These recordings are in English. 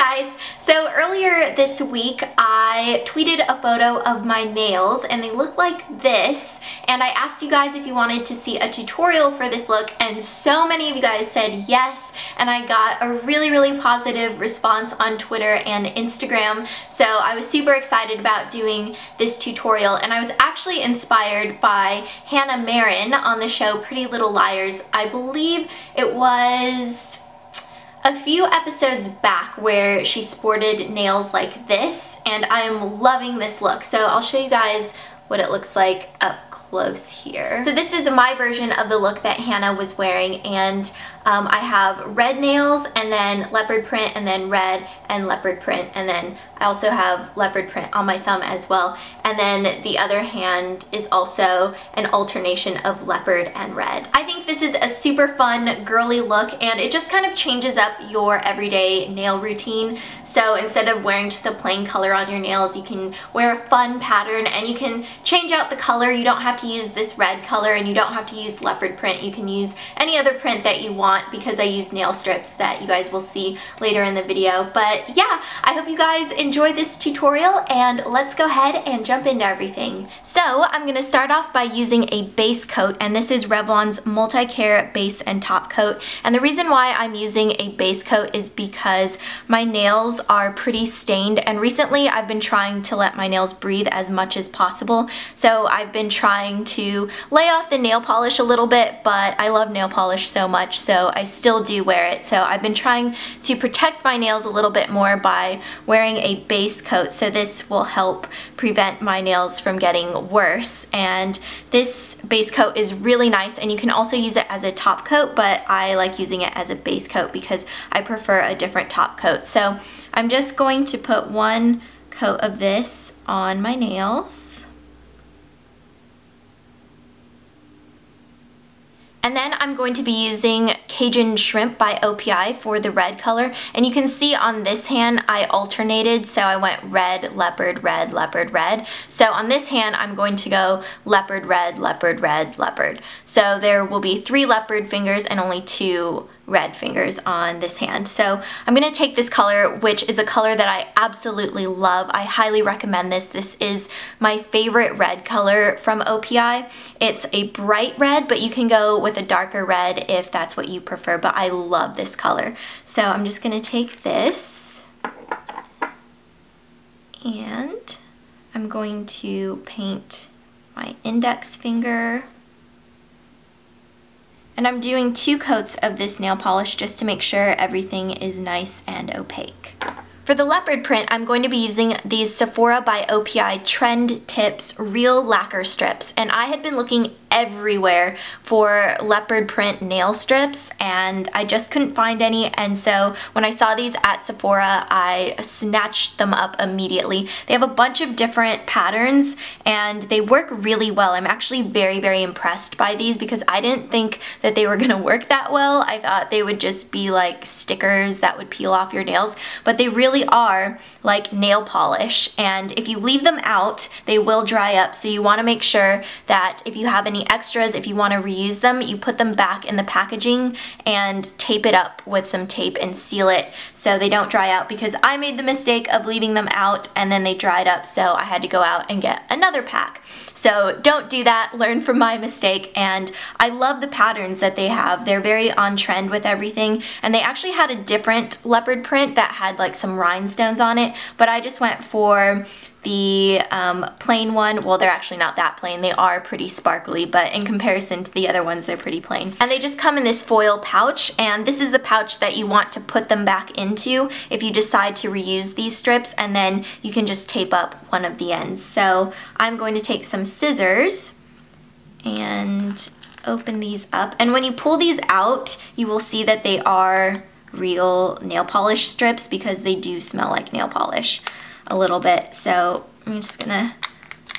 guys! So earlier this week I tweeted a photo of my nails and they look like this, and I asked you guys if you wanted to see a tutorial for this look, and so many of you guys said yes, and I got a really positive response on Twitter and Instagram, so I was super excited about doing this tutorial. And I was actually inspired by Hanna Marin on the show Pretty Little Liars. I believe it was a few episodes back where she sported nails like this, and I am loving this look. So I'll show you guys what it looks like up close here. So this is my version of the look that Hanna was wearing, and I have red nails and then leopard print and then red and leopard print, and then I also have leopard print on my thumb as well, and then the other hand is also an alternation of leopard and red. I think this is a super fun girly look, and it just kind of changes up your everyday nail routine. So instead of wearing just a plain color on your nails, you can wear a fun pattern and you can change out the color. You don't have to use this red color and you don't have to use leopard print. You can use any other print that you want, because I use nail strips that you guys will see later in the video. But yeah, I hope you guys enjoy this tutorial, and let's go ahead and jump into everything. So I'm going to start off by using a base coat, and this is Revlon's Multi-Care Base and Top Coat. And the reason why I'm using a base coat is because my nails are pretty stained, and recently I've been trying to let my nails breathe as much as possible. So I've been trying to lay off the nail polish a little bit, but I love nail polish so much, so I still do wear it. So I've been trying to protect my nails a little bit more by wearing a base coat, so this will help prevent my nails from getting worse. And this base coat is really nice, and you can also use it as a top coat, but I like using it as a base coat because I prefer a different top coat. So I'm just going to put one coat of this on my nails. And then I'm going to be using Cajun Shrimp by OPI for the red color. And you can see on this hand I alternated, so I went red, leopard, red, leopard, red. So on this hand I'm going to go leopard, red, leopard, red, leopard. So there will be 3 leopard fingers and only 2 red fingers on this hand. So I'm going to take this color, which is a color that I absolutely love. I highly recommend this. This is my favorite red color from OPI. It's a bright red, but you can go with a darker red if that's what you prefer, but I love this color. So I'm just going to take this and I'm going to paint my index finger. And I'm doing 2 coats of this nail polish just to make sure everything is nice and opaque. For the leopard print, I'm going to be using these Sephora by OPI Trend Tips Real Lacquer Strips. And I had been looking everywhere for leopard print nail strips, and I just couldn't find any. And so when I saw these at Sephora, I snatched them up immediately. They have a bunch of different patterns and they work really well. I'm actually very impressed by these because I didn't think that they were gonna work that well. I thought they would just be like stickers that would peel off your nails, but they really are like nail polish, and if you leave them out they will dry up. So you want to make sure that if you have any extras, if you want to reuse them, you put them back in the packaging and tape it up with some tape and seal it so they don't dry out, because I made the mistake of leaving them out and then they dried up, so I had to go out and get another pack. So don't do that, learn from my mistake. And I love the patterns that they have. They're very on trend with everything, and they actually had a different leopard print that had like some rhinestones on it, but I just went for the plain one. Well, they're actually not that plain. They are pretty sparkly, but in comparison to the other ones, they're pretty plain. And they just come in this foil pouch, and this is the pouch that you want to put them back into if you decide to reuse these strips, and then you can just tape up one of the ends. So I'm going to take some scissors and open these up, and when you pull these out, you will see that they are real nail polish strips because they do smell like nail polish a little bit. So I'm just gonna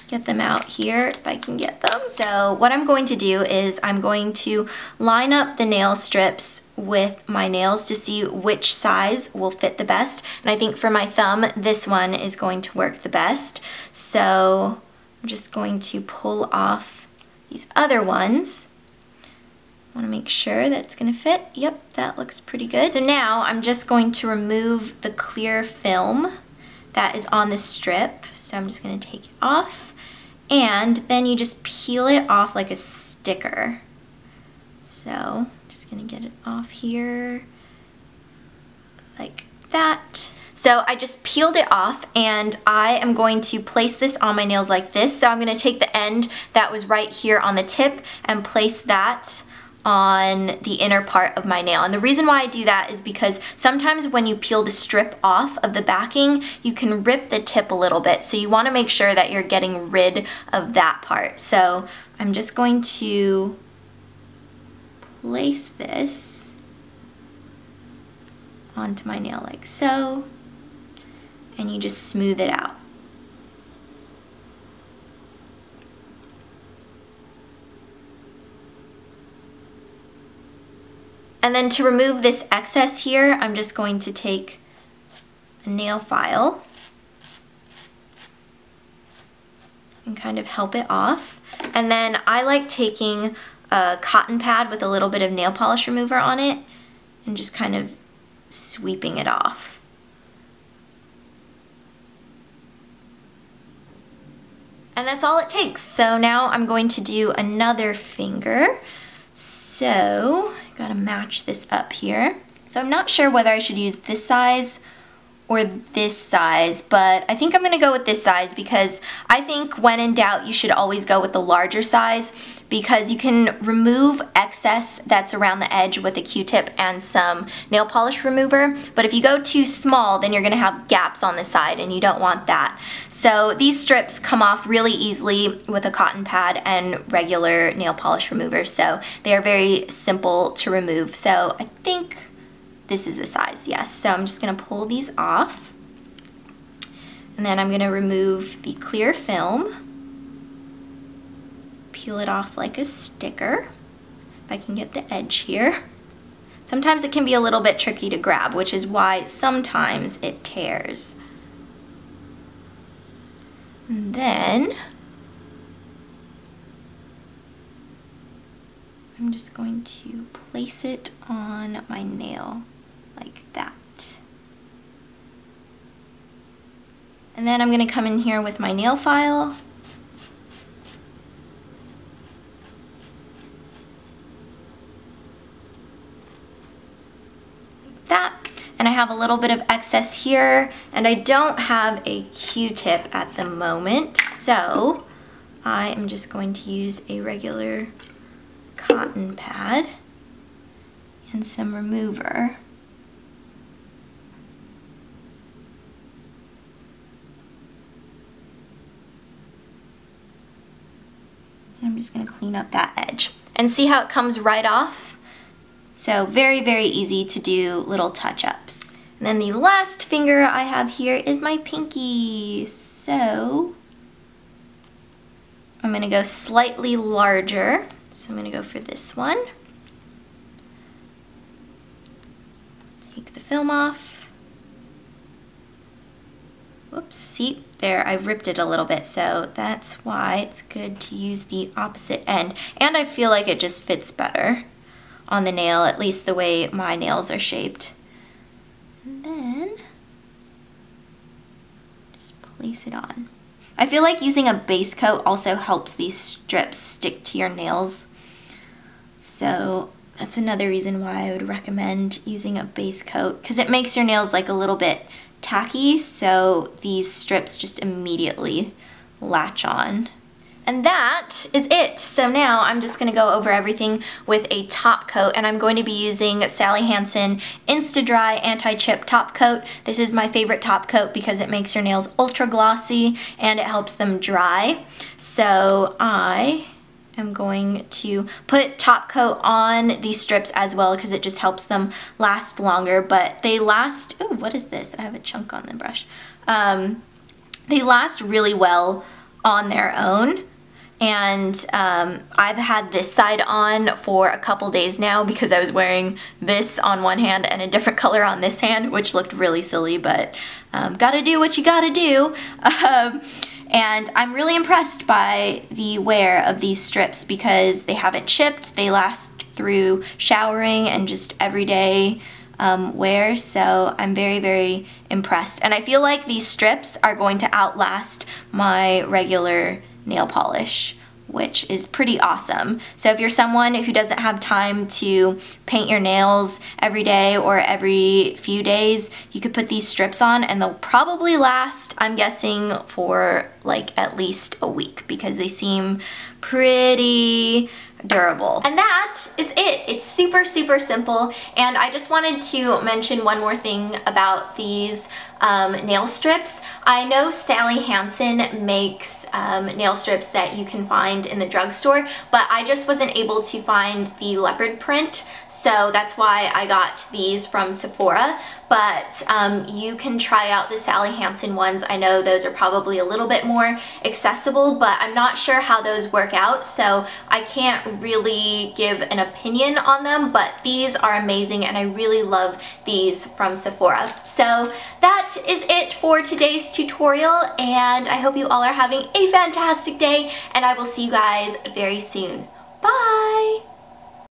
get them out here if I can get them. So what I'm going to do is I'm going to line up the nail strips with my nails to see which size will fit the best. And I think for my thumb, this one is going to work the best. So I'm just going to pull off these other ones Want to make sure that it's going to fit. Yep, that looks pretty good. So now I'm just going to remove the clear film that is on the strip. So I'm just going to take it off, and then you just peel it off like a sticker. So just going to get it off here like that. So I just peeled it off, and I am going to place this on my nails like this. So I'm going to take the end that was right here on the tip and place that on the inner part of my nail. And the reason why I do that is because sometimes when you peel the strip off of the backing, you can rip the tip a little bit. So you want to make sure that you're getting rid of that part. So I'm just going to place this onto my nail like so, and you just smooth it out. And then to remove this excess here, I'm just going to take a nail file and kind of help it off. And then I like taking a cotton pad with a little bit of nail polish remover on it and just kind of sweeping it off. And that's all it takes. So now I'm going to do another finger. So, gotta match this up here. So I'm not sure whether I should use this size or this size, but I think I'm gonna go with this size because I think when in doubt, you should always go with the larger size because you can remove excess that's around the edge with a Q-tip and some nail polish remover. But if you go too small, then you're gonna have gaps on the side and you don't want that. So these strips come off really easily with a cotton pad and regular nail polish remover. So they are very simple to remove. So I think this is the size, yes. So I'm just gonna pull these off. And then I'm gonna remove the clear film. Peel it off like a sticker, if I can get the edge here. Sometimes it can be a little bit tricky to grab, which is why sometimes it tears. And then I'm just going to place it on my nail like that. And then I'm going to come in here with my nail file that, and I have a little bit of excess here, and I don't have a Q-tip at the moment, so I am just going to use a regular cotton pad and some remover. I'm just going to clean up that edge and see how it comes right off. So very, very easy to do little touch-ups. And then the last finger I have here is my pinky. So I'm gonna go slightly larger. So I'm gonna go for this one. Take the film off. Whoops, see, there, I ripped it a little bit, so that's why it's good to use the opposite end. And I feel like it just fits better on the nail, at least the way my nails are shaped. And then just place it on. I feel like using a base coat also helps these strips stick to your nails. So that's another reason why I would recommend using a base coat, because it makes your nails like a little bit tacky, so these strips just immediately latch on. And that is it. So now I'm just gonna go over everything with a top coat, and I'm going to be using Sally Hansen Insta-Dri Anti-Chip Top Coat. This is my favorite top coat because it makes your nails ultra glossy and it helps them dry. So I am going to put top coat on these strips as well because it just helps them last longer, but they last, oh, what is this? I have a chunk on the brush. They last really well on their own. And I've had this side on for a couple days now because I was wearing this on one hand and a different color on this hand, which looked really silly, but gotta do what you gotta do. And I'm really impressed by the wear of these strips because they haven't chipped, they last through showering and just everyday wear, so I'm very, very impressed. And I feel like these strips are going to outlast my regular nail polish, which is pretty awesome. So if you're someone who doesn't have time to paint your nails every day or every few days, you could put these strips on and they'll probably last, I'm guessing, for like at least a week because they seem pretty durable. And that is it. It's super, super simple. And I just wanted to mention one more thing about these nail strips. I know Sally Hansen makes nail strips that you can find in the drugstore, but I just wasn't able to find the leopard print, so that's why I got these from Sephora. But you can try out the Sally Hansen ones. I know those are probably a little bit more accessible, but I'm not sure how those work out, so I can't really give an opinion on them, but these are amazing and I really love these from Sephora. So that is it for today's tutorial, and I hope you all are having a fantastic day, and I will see you guys very soon. Bye!